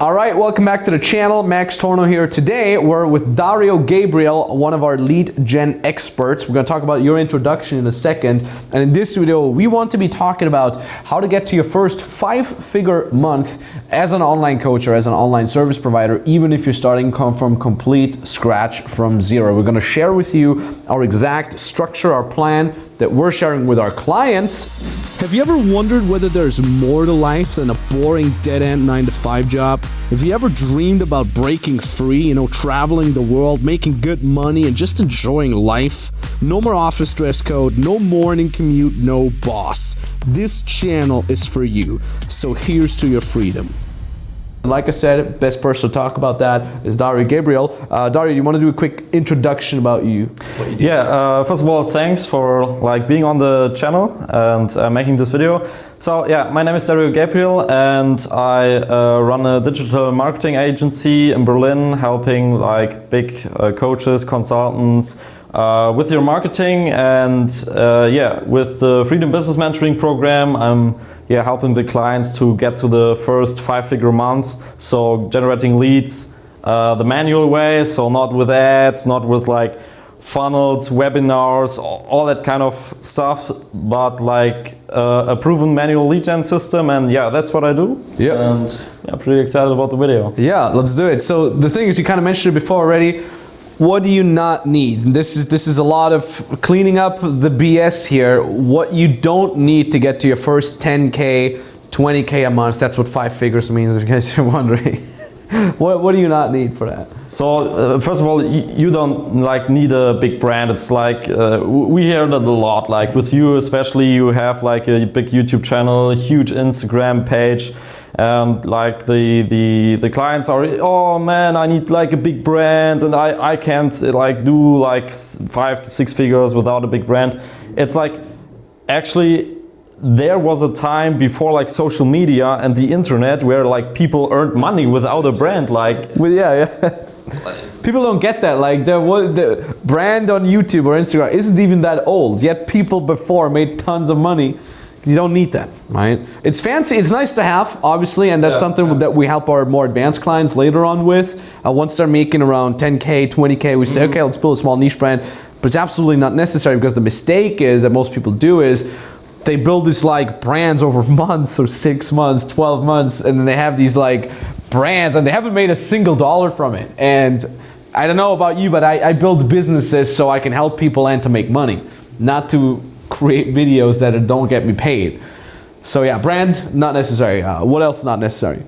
All right, welcome back to the channel. Max Tornow here. Today we're with Dario Gabriel, one of our lead gen experts. We're going to talk about your introduction in a second. And in this video, we want to be talking about how to get to your first 5-figure month as an online coach or as an online service provider, even if you're starting from complete scratch from zero. We're going to share with you our exact structure, our plan that we're sharing with our clients. Have you ever wondered whether there's more to life than a boring dead-end 9-to-5 job? Have you ever dreamed about breaking free, traveling the world, making good money, and just enjoying life? No more office dress code, no morning commute, no boss. This channel is for you, so here's to your freedom. Like I said, best person to talk about that is Dario Gabriel. Dario, do you want to do a quick introduction about you? Yeah, first of all, thanks for being on the channel and making this video. So yeah, my name is Dario Gabriel and I run a digital marketing agency in Berlin, helping big coaches, consultants with your marketing, and with the Freedom Business Mentoring program, I'm helping the clients to get to the first 5-figure months. So generating leads the manual way, so not with ads, not with funnels, webinars, all that kind of stuff, but a proven manual lead gen system. And yeah, that's what I do. Yeah. And yeah, pretty excited about the video. Yeah, let's do it. So the thing is, you kind of mentioned it before already. What do you not need? And this is a lot of cleaning up the BS here. What you don't need to get to your first 10K, 20K a month. That's what 5 figures means, in case you're wondering. What do you not need for that? So first of all, you don't need a big brand. It's we hear that a lot. With you especially, you have a big YouTube channel, a huge Instagram page. And the clients are, oh man, I need a big brand, and I can't do 5 to 6 figures without a big brand. It's actually there was a time before social media and the internet where people earned money without a brand. People don't get that. The brand on YouTube or Instagram isn't even that old, yet people before made tons of money. You don't need that, right? It's fancy, it's nice to have, obviously, and that's something that we help our more advanced clients later on with. Once they're making around 10K, 20K, we say, okay, let's build a small niche brand, but it's absolutely not necessary, because the mistake is that most people do is they build these brands over months or 6 months, 12 months, and then they have these brands and they haven't made a single dollar from it. And I don't know about you, but I build businesses so I can help people and to make money, not to create videos that don't get me paid. So yeah, brand, not necessary. What else is not necessary?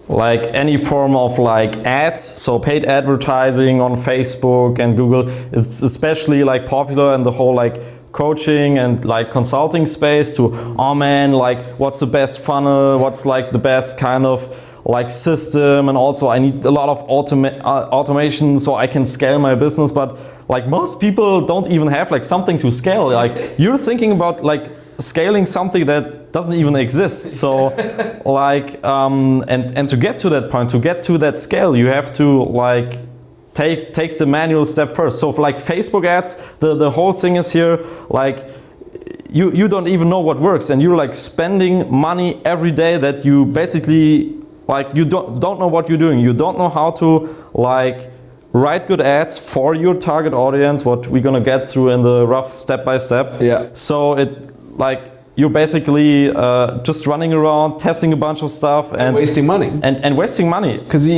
Any form of ads, so paid advertising on Facebook and Google. It's especially popular in the whole coaching and consulting space to, oh man, what's the best funnel, what's the best kind of system, and also I need a lot of automation so I can scale my business. But most people don't even have something to scale. You're thinking about scaling something that doesn't even exist. So and to get to that point, to get to that scale, you have to take the manual step first. So for Facebook ads, the whole thing is here, you don't even know what works, and you're spending money every day that you basically you don't know what you're doing. You don't know how to write good ads for your target audience, what we're gonna get through in the rough step by step. Yeah. So it you're basically just running around, testing a bunch of stuff and wasting money. And wasting money. Because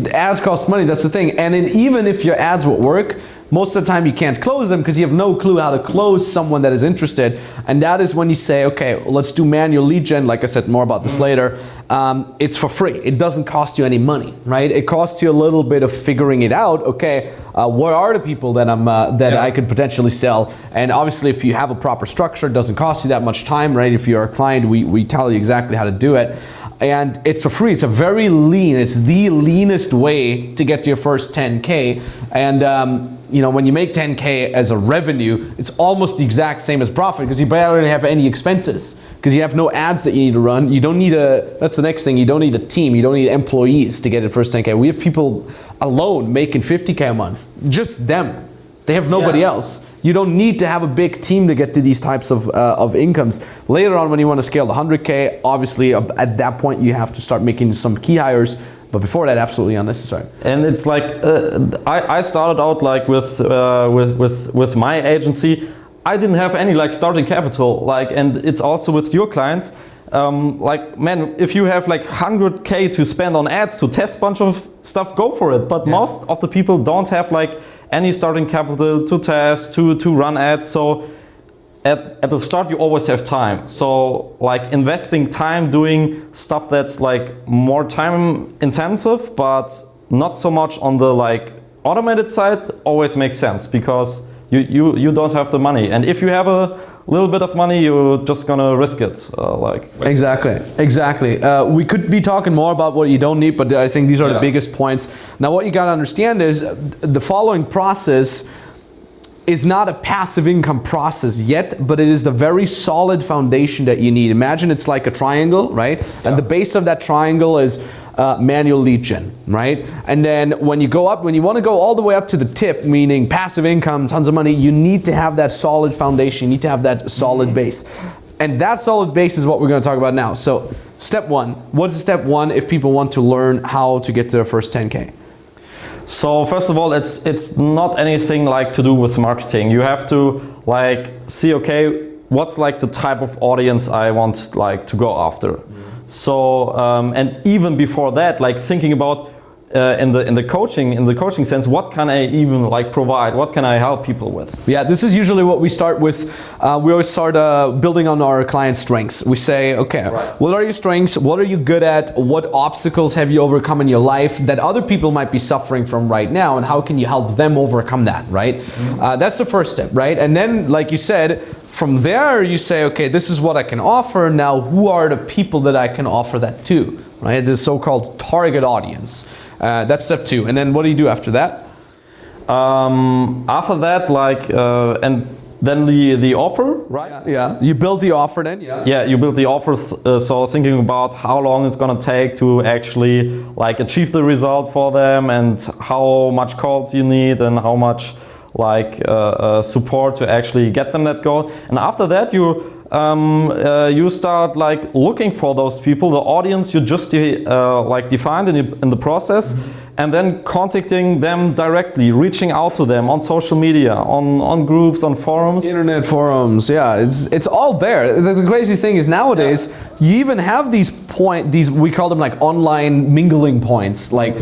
ads cost money, that's the thing. And even if your ads would work, most of the time you can't close them because you have no clue how to close someone that is interested. And that is when you say, okay, well, let's do manual lead gen. Like I said, more about this later. It's for free. It doesn't cost you any money, right? It costs you a little bit of figuring it out. Okay, what are the people that I could potentially sell? And obviously, if you have a proper structure, it doesn't cost you that much time, right? If you're a client, we tell you exactly how to do it. And it's for free. It's a very lean. It's the leanest way to get to your first 10K. And when you make 10K as a revenue, it's almost the exact same as profit because you barely have any expenses because you have no ads that you need to run. You don't need that's the next thing. You don't need a team. You don't need employees to get the first 10K. We have people alone making 50K a month. Just them. They have nobody else. You don't need to have a big team to get to these types of incomes. Later on, when you want to scale to 100K, obviously at that point you have to start making some key hires. But before that, absolutely unnecessary. And it's like I started out like with my agency. I didn't have any like starting capital, like, and it's also with your clients. Like, man, if you have like 100K to spend on ads to test a bunch of stuff, go for it. But most of the people don't have like any starting capital to test, to run ads. So at the start, you always have time. So like investing time doing stuff that's like more time intensive, but not so much on the like automated side always makes sense, because you don't have the money, and if you have a little bit of money, you're just gonna risk it. Exactly. We could be talking more about what you don't need, but I think these are the biggest points. Now, what you gotta understand is the following process is not a passive income process yet, but it is the very solid foundation that you need. Imagine it's like a triangle, right? And the base of that triangle is manual lead gen, right? And then when you want to go all the way up to the tip, meaning passive income, tons of money, you need to have that solid foundation. You need to have that solid base. And that solid base is what we're going to talk about now. So step one, what's step one if people want to learn how to get to their first 10K? So first of all, it's not anything like to do with marketing. You have to like see, okay, what's like the type of audience I want like to go after. So and even before that, like thinking about in the coaching sense, what can I even like provide? What can I help people with? Yeah, this is usually what we start with. We always start building on our client's strengths. We say, okay, what are your strengths? What are you good at? What obstacles have you overcome in your life that other people might be suffering from right now? And how can you help them overcome that, right? That's the first step, right? And then, like you said, from there you say, okay, this is what I can offer. Now, who are the people that I can offer that to, right? The so-called target audience. That's step two. And then what do you do after that? After that, like, and then the offer, right? Yeah. You build the offer then, Yeah, you build the offers. So thinking about how long it's gonna take to actually like achieve the result for them, and how much calls you need, and how much like support to actually get them that goal. And after that, you start like looking for those people, the audience you just like defined in the process, and then contacting them directly, reaching out to them on social media, on groups, on forums. Internet forums, yeah, it's all there. The crazy thing is nowadays, you even have these we call them like online mingling points. Like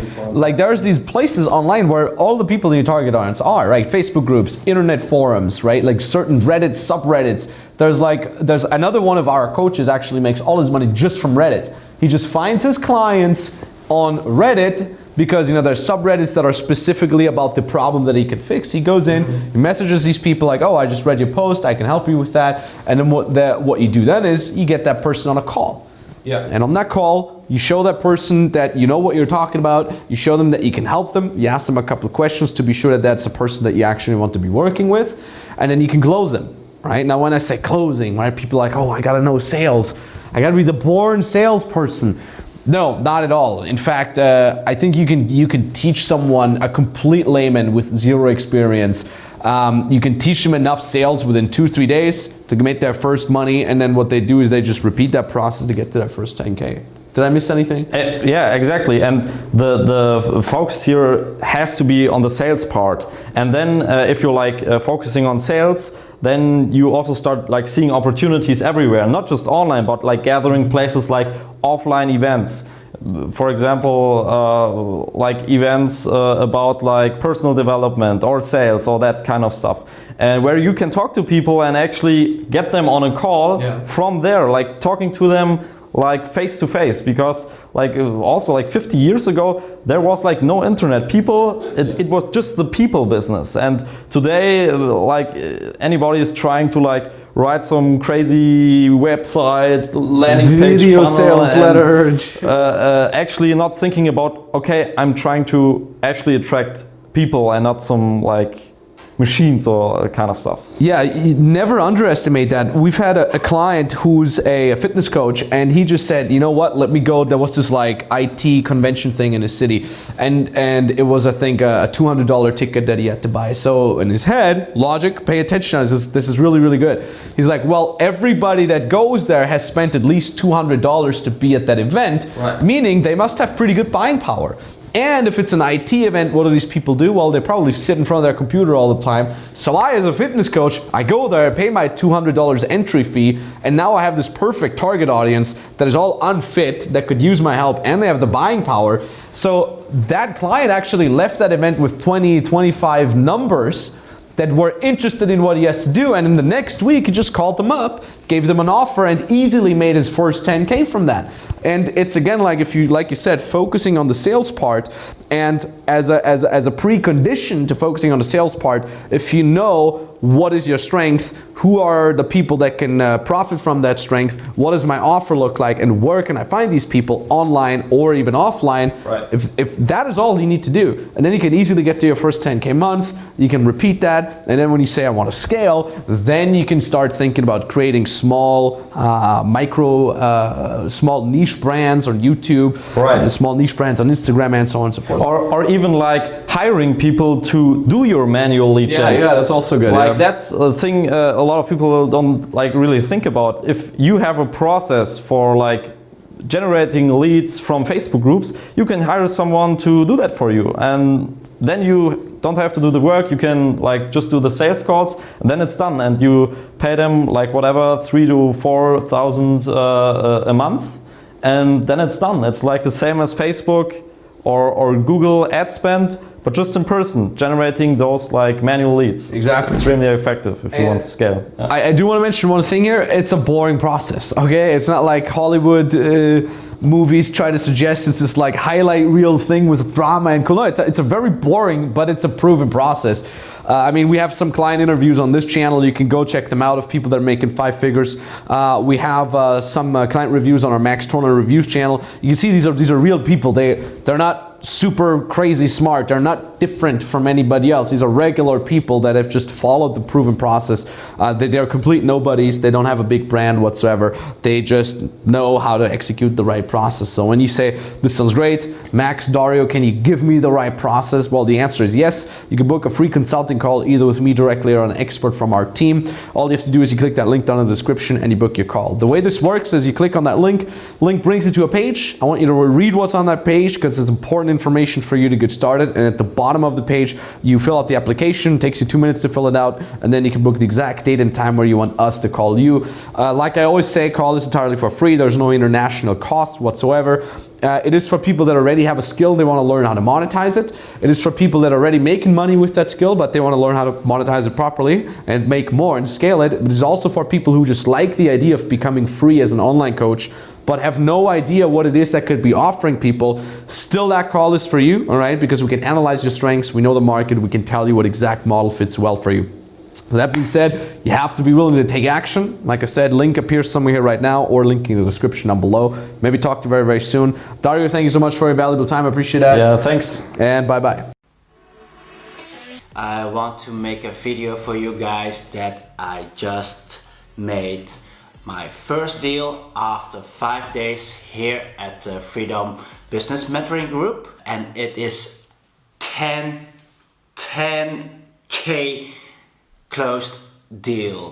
there's these places online where all the people in your target audience are, right? Facebook groups, internet forums, right? Like certain Reddit subreddits. There's another one of our coaches actually makes all his money just from Reddit. He just finds his clients on Reddit, because there's subreddits that are specifically about the problem that he can fix. He goes in, he messages these people like, oh, I just read your post, I can help you with that. And then what you do then is you get that person on a call. Yeah. And on that call, you show that person that you know what you're talking about, you show them that you can help them, you ask them a couple of questions to be sure that that's a person that you actually want to be working with, and then you can close them, right? Now when I say closing, right, people are like, oh, I gotta know sales. I gotta be the born salesperson. No, not at all. In fact, I think you can teach someone, a complete layman with zero experience, you can teach them enough sales within 2-3 days to make their first money, and then what they do is they just repeat that process to get to their first 10K. Did I miss anything? Yeah, exactly. And the focus here has to be on the sales part. And then if you're like focusing on sales, then you also start like seeing opportunities everywhere, not just online, but like gathering places like offline events. For example, like events about like personal development or sales or that kind of stuff. And where you can talk to people and actually get them on a call from there, like talking to them like face to face, because like also like 50 years ago there was like no internet. It was just the people business, and today like anybody is trying to like write some crazy website, landing page, video sales letter, actually not thinking about, okay, I'm trying to actually attract people and not some like machines or kind of stuff. Yeah, you never underestimate that. We've had a client who's a fitness coach, and he just said, you know what, let me go. There was this like IT convention thing in his city, and it was, I think, a $200 ticket that he had to buy. So in his head, logic, pay attention, this is really, really good. He's like, well, everybody that goes there has spent at least $200 to be at that event, right. Meaning they must have pretty good buying power. And if it's an IT event, what do these people do? Well, they probably sit in front of their computer all the time. So I, as a fitness coach, I go there, I pay my $200 entry fee, and now I have this perfect target audience that is all unfit, that could use my help, and they have the buying power. So that client actually left that event with 20, 25 numbers that were interested in what he has to do, and in the next week he just called them up, gave them an offer, and easily made his first 10K from that. And it's again, like if you, like you said, focusing on the sales part, and as a precondition to focusing on the sales part, if you know what is your strength, who are the people that can profit from that strength, what does my offer look like, and where can I find these people online or even offline, right. If that is all you need to do, and then you can easily get to your first 10K month, you can repeat that, and then when you say I want to scale, then you can start thinking about creating small small niche brands on YouTube, right. Small niche brands on Instagram, and so on and so forth. Or even like hiring people to do your manual lead gen. Yeah, that's also good. Like that's a thing a lot of people don't like really think about. If you have a process for like generating leads from Facebook groups, you can hire someone to do that for you, and then you don't have to do the work. You can like just do the sales calls, and then it's done, and you pay them like whatever, 3,000 to 4,000 a month, and then it's done. It's like the same as Facebook or Google ad spend, but just in person, generating those like manual leads. Exactly. It's extremely effective if you want to scale. Yeah. I do want to mention one thing here. It's a boring process, okay? It's not like Hollywood movies try to suggest it's this like highlight reel thing with drama and cool. No, it's a very boring, but it's a proven process. I mean, we have some client interviews on this channel. You can go check them out of people that are making 5 figures. We have some client reviews on our Max Tornow Reviews channel. You can see these are real people. They're not super crazy smart. They're not different from anybody else. These are regular people that have just followed the proven process. They're complete nobodies. They don't have a big brand whatsoever. They just know how to execute the right process. So when you say, this sounds great, Max, Dario, can you give me the right process? Well, the answer is yes. You can book a free consulting call either with me directly or an expert from our team. All you have to do is you click that link down in the description and you book your call. The way this works is you click on that link brings you to a page. I want you to read what's on that page because it's important information for you to get started, and at the bottom of the page you fill out the application. It takes you 2 minutes to fill it out, and then you can book the exact date and time where you want us to call you. Like I always say, call is entirely for free. There's no international costs whatsoever. It is for people that already have a skill, they want to learn how to monetize it. It is for people that are already making money with that skill, but they want to learn how to monetize it properly and make more and scale it. It is also for people who just like the idea of becoming free as an online coach, but have no idea what it is that could be offering people. Still, that call is for you, all right? Because we can analyze your strengths, we know the market, we can tell you what exact model fits well for you. So that being said, you have to be willing to take action. Like I said, link appears somewhere here right now, or link in the description down below. Maybe talk to you very, very soon. Dario, thank you so much for your valuable time. I appreciate that. Yeah, thanks. And bye-bye. I want to make a video for you guys that I just made my first deal after 5 days here at the Freedom Business Mentoring Group, and it is 10K closed deal.